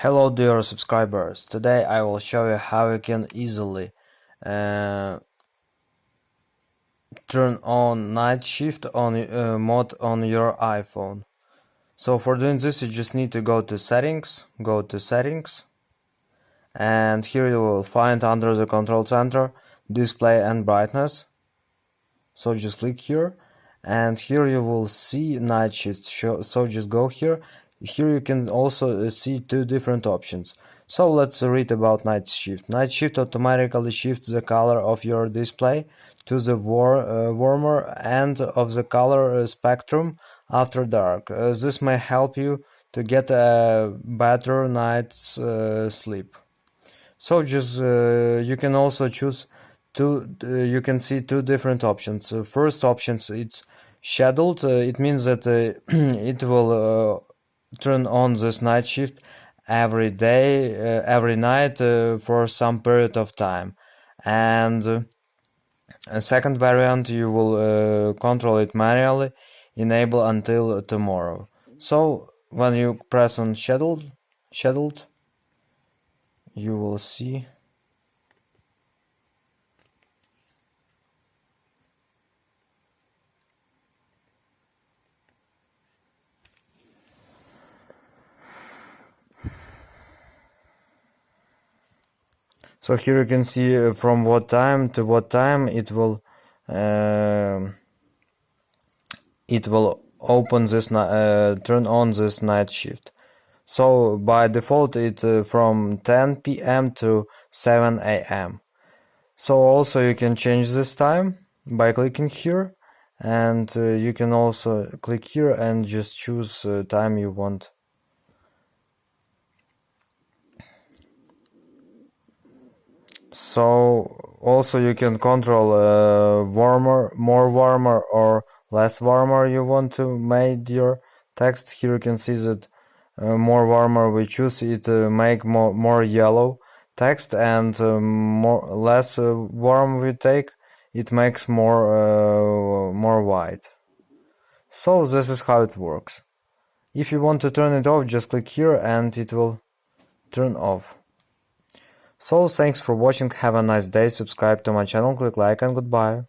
Hello dear subscribers, today I will show you how you can easily turn on night shift on mode on your iPhone. So for doing this you just need to go to settings, and here you will find under the control center display and brightness. So just click here and here you will see night shift. So just go here. Here you can also see two different options. So let's read about night shift. Night shift automatically shifts the color of your display to the warmer end of the color spectrum after dark. This may help you to get a better night's sleep. So just you can also choose you can see two different options. First options, it's scheduled. It means that it will turn on this night shift every day, every night for some period of time. And a second variant, you will control it manually, enable until tomorrow. So when you press on scheduled, you will see so here you can see from what time to what time it will open this turn on this night shift. So by default it from 10 p.m. to 7 a.m. So also you can change this time by clicking here, and you can also click here and just choose time you want. So also you can control more warmer or less warmer you want to make your text. Here you can see that more warmer we choose it make more yellow text, and less warm we take it makes more white. So this is how it works. If you want to turn it off, just click here and it will turn off. So thanks for watching, have a nice day, subscribe to my channel, click like, and goodbye.